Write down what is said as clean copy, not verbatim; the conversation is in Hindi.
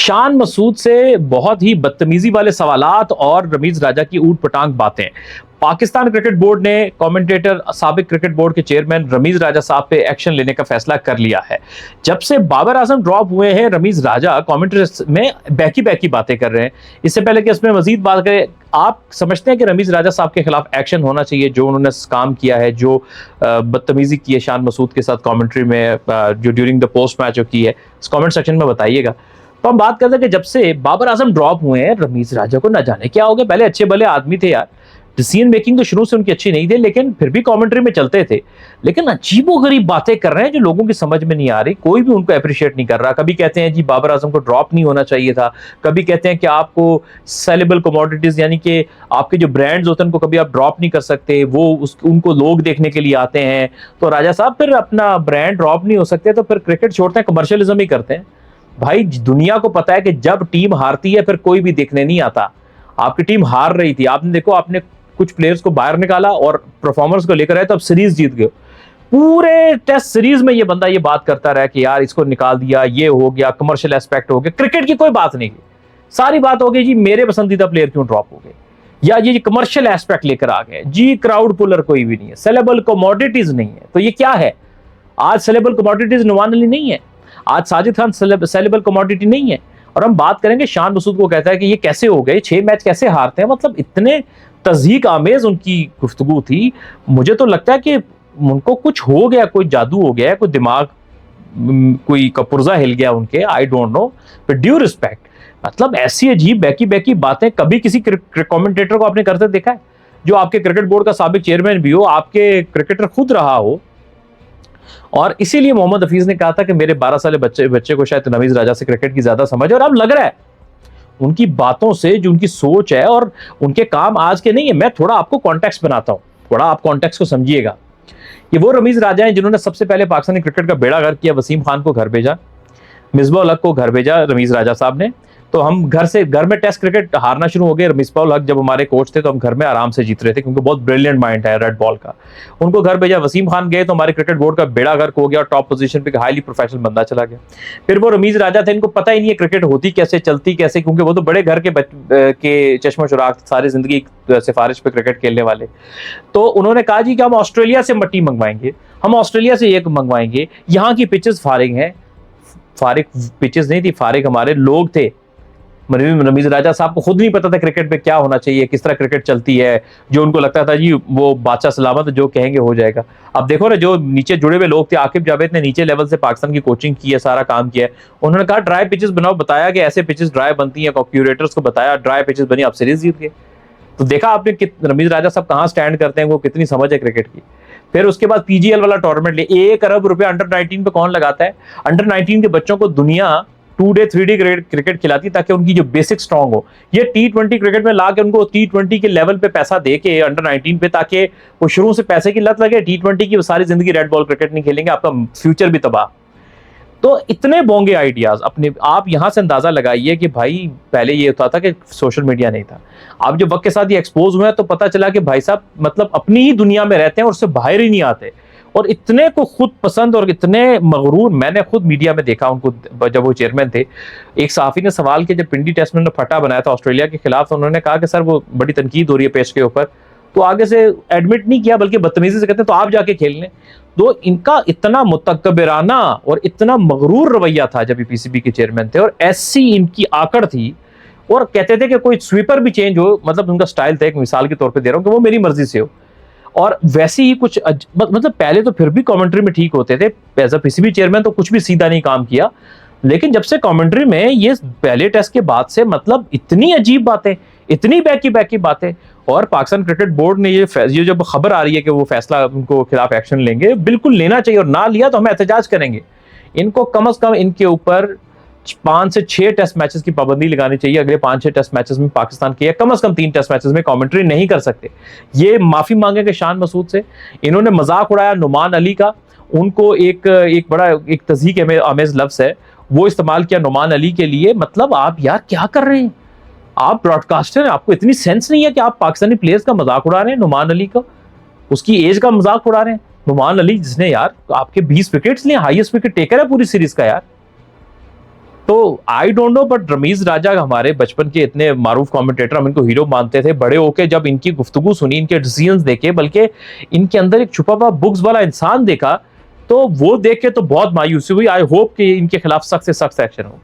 शान मसूद से बहुत ही बदतमीजी वाले सवालात और रमीज राजा की ऊट पटांग बातें। पाकिस्तान क्रिकेट बोर्ड ने कमेंटेटर साबिक क्रिकेट बोर्ड के चेयरमैन रमीज राजा साहब पे एक्शन लेने का फैसला कर लिया है। जब से बाबर आजम ड्रॉप हुए हैं, रमीज राजा कमेंटेटर में बैकी बैकी बातें कर रहे हैं। इससे पहले कि इसमें मजीद बात करें, आप समझते हैं कि रमीज राजा साहब के खिलाफ एक्शन होना चाहिए जो उन्होंने काम किया है, जो बदतमीजी की है शान मसूद के साथ कमेंट्री में, जो ड्यूरिंग द पोस्ट मैच जो की है, इस कमेंट सेक्शन में बताइएगा। तो हम बात करते हैं कि जब से बाबर आजम ड्रॉप हुए हैं, रमीज राजा को न जाने क्या हो गया। पहले अच्छे भले आदमी थे यार, डिसीजन मेकिंग तो शुरू से उनकी अच्छी नहीं थी, लेकिन फिर भी कमेंट्री में चलते थे। लेकिन अजीबोगरीब बातें कर रहे हैं जो लोगों की समझ में नहीं आ रही, कोई भी उनको अप्रिशिएट नहीं कर रहा। कभी कहते हैं जी बाबर आजम को ड्रॉप नहीं होना चाहिए था, कभी कहते हैं कि आपको सेलेबल कमोडिटीज यानी कि आपके जो ब्रांड्स होते हैं उनको कभी आप ड्रॉप नहीं कर सकते, वो उनको लोग देखने के लिए आते हैं। तो राजा साहब फिर अपना ब्रांड ड्रॉप नहीं हो सकते तो फिर क्रिकेट छोड़ते हैं, कमर्शियलिज्म ही करते हैं। भाई दुनिया को पता है कि जब टीम हारती है फिर कोई भी देखने नहीं आता। आपकी टीम हार रही थी, आपने देखो, आपने कुछ प्लेयर्स को बाहर निकाला और परफॉर्मेंस को लेकर आए तो अब सीरीज जीत गए। पूरे टेस्ट सीरीज में ये बंदा ये बात करता रहा कि यार इसको निकाल दिया, ये हो गया, कमर्शियल एस्पेक्ट हो गया। क्रिकेट की कोई बात नहीं की, सारी बात हो गई जी मेरे पसंदीदा प्लेयर क्यों ड्रॉप हो गए, या ये कमर्शियल एस्पेक्ट लेकर आ गए जी। क्राउड पुलर कोई भी नहीं है, सेलेबल कमोडिटीज नहीं है। तो ये क्या है? आज सेलेबल कमोडिटीज नुमान अली नहीं है, आज साजिद खान सेलेबल कमोडिटी नहीं है। और हम बात करेंगे शान मसूद को कहता है कि ये कैसे हो गए, 6 मैच कैसे हारते हैं। मतलब इतने तज़हीक आमेज उनकी गुफ्तगू थी। मुझे तो लगता है कि उनको कुछ हो गया, कोई जादू हो गया, कोई दिमाग, कोई पुर्जा हिल गया उनके, आई don't know. But due respect, मतलब ऐसी अजीब बैकी बैकी बातें कभी किसी कमेंटेटर को आपने करते देखा है? जो आपके क्रिकेट बोर्ड का साबिक चेयरमैन भी हो, आपके क्रिकेटर खुद रहा हो। और इसीलिए मोहम्मद हफीज ने कहा था कि मेरे 12 साल बच्चे को शायद रमीज राजा से क्रिकेट की ज्यादा समझ है। और अब लग रहा है उनकी बातों से, जो उनकी सोच है और उनके काम आज के नहीं है। मैं थोड़ा आपको कॉन्टेक्स्ट बनाता हूं, थोड़ा आप कॉन्टेक्स्ट को समझिएगा। ये वो रमीज राजा हैं जिन्होंने सबसे पहले पाकिस्तानी क्रिकेट का बेड़ा गर्क किया। वसीम खान को घर भेजा, मिसबा उल हक को घर भेजा रमीज राजा साहब ने। तो हम घर में टेस्ट क्रिकेट हारना शुरू हो गए। मिसबा उल हक जब हमारे कोच थे तो हम घर में आराम से जीत रहे थे, क्योंकि बहुत ब्रिलियंट माइंड है रेड बॉल का। उनको घर भेजा, वसीम खान गए तो हमारे क्रिकेट बोर्ड का बेड़ा गर्क हो गया और टॉप पोजीशन पे हाईली प्रोफेशनल बंदा चला गया। फिर वो रमीज राजा थे, इनको पता ही नहीं है क्रिकेट होती कैसे, चलती कैसे, क्योंकि वो तो बड़े घर के चश्मो चुराग, सारी जिंदगी सिफारिश पे क्रिकेट खेलने वाले। तो उन्होंने कहा जी कि हम ऑस्ट्रेलिया से मट्टी मंगवाएंगे, हम ऑस्ट्रेलिया से एक मंगवाएंगे, यहाँ की पिचेस फारिग हैं। फारिग पिचेस नहीं थी, फारिग हमारे लोग थे। रमीज राजा साहब को खुद नहीं पता था क्रिकेट में क्या होना चाहिए, किस तरह क्रिकेट चलती है। जो उनको लगता था जी वो बादशाह सलामत, जो कहेंगे हो जाएगा। अब देखो ना, जो नीचे जुड़े हुए लोग थे, आकिब जावेद ने नीचे लेवल से पाकिस्तान की कोचिंग की है, सारा काम किया है। उन्होंने कहा ड्राई पिचेस बनाओ, बताया कि ऐसे पिचेस ड्राई बनती हैं, क्यूरेटर्स को बताया, ड्राई पिचेस बनी, आप सीरीज जीत गए। तो देखा आपने रमीज राजा साहब कहाँ स्टैंड करते हैं, वो कितनी समझ है क्रिकेट की। फिर उसके बाद पीजीएल वाला टूर्नामेंट ले, 1 अरब रुपया अंडर 19 पे कौन लगाता है? अंडर 19 के बच्चों को दुनिया 2 डे 3 डे क्रिकेट खिलाती ताकि उनकी जो बेसिक स्ट्रांग हो। ये T20 क्रिकेट में लाके उनको T20 के लेवल पे पैसा देके अंडर 19 पे, ताकि वो शुरू से पैसे की लत लगे। T20 की सारी जिंदगी रेड बॉल क्रिकेट नहीं खेलेंगे, आपका फ्यूचर भी तबाह। तो इतने बोंगे आइडियाज अपने आप यहां से अंदाजा लगाइए कि भाई पहले ये होता था कि सोशल मीडिया नहीं था। आप जब वक्त के साथ ये एक्सपोज हुए तो पता चला कि भाई साहब मतलब अपनी ही दुनिया में रहते हैं और उससे बाहर ही नहीं आते। और इतने को खुद पसंद और इतने मगरूर, मैंने खुद मीडिया में देखा उनको जब वो चेयरमैन थे। एक सहाफी ने सवाल किया, जब पिंडी टेस्ट में उन्होंने फटा बनाया था ऑस्ट्रेलिया के खिलाफ, तो उन्होंने कहा कि सर वो बड़ी तनकीद हो रही है पेश के ऊपर। तो आगे से एडमिट नहीं किया, बल्कि बदतमीजी से कहते हैं तो आप जाके खेल लें। तो इनका इतना मुतकबिराना और इतना मगरूर रवैया था जब पीसीबी के चेयरमैन थे, और ऐसी इनकी आकड़ थी। और कहते थे कि कोई स्वीपर भी चेंज हो, मतलब उनका स्टाइल था, एक मिसाल के तौर पर दे रहा हूँ, कि वो मेरी मर्जी से हो। और वैसे ही कुछ मतलब पहले तो फिर भी कमेंट्री में ठीक होते थे, एज अ पीसीबी चेयरमैन तो कुछ भी सीधा नहीं काम किया। लेकिन जब से कमेंट्री में ये पहले टेस्ट के बाद से मतलब इतनी अजीब बातें, इतनी बैकी बैकी बातें। और पाकिस्तान क्रिकेट बोर्ड ने ये जब खबर आ रही है कि वो फैसला उनको खिलाफ एक्शन लेंगे, बिल्कुल लेना चाहिए, और ना लिया तो हम एहतजाज करेंगे। इनको कम से कम इनके ऊपर 5 से 6 टेस्ट मैचेस की पाबंदी लगानी चाहिए। अगले 5-6 टेस्ट मैचेस में पाकिस्तान के, कम से कम 3 टेस्ट मैचेस में कमेंट्री नहीं कर सकते। ये माफी मांगेंगे शान मसूद से। इन्होंने मजाक उड़ाया नुमान अली का, उनको एक बड़ा एक तज़हीक आमेज लफ्ज़ है वो इस्तेमाल किया नुमान अली के लिए। मतलब आप यार क्या कर रहे हैं? आप ब्रॉडकास्टर हैं, आपको इतनी सेंस नहीं है कि आप पाकिस्तानी प्लेयर्स का मजाक उड़ा रहे हैं? नुमान अली का, उसकी एज का मजाक उड़ा रहे हैं। नुमान अली जिसने यार आपके 20 विकेट्स लिए, हाईएस्ट विकेट टेकर है पूरी सीरीज का यार। तो I don't know, but Rameez Raja हमारे बचपन के इतने मारूफ कमेंटेटर, हम इनको हीरो मानते थे। बड़े होके जब इनकी गुफ्तगू सुनी, इनके डिसीजंस देखे, बल्कि इनके अंदर एक छुपा हुआ बुक्स वाला इंसान देखा, तो वो देख के तो बहुत मायूसी हुई। आई होप कि इनके खिलाफ सख्त से सख्त एक्शन हो।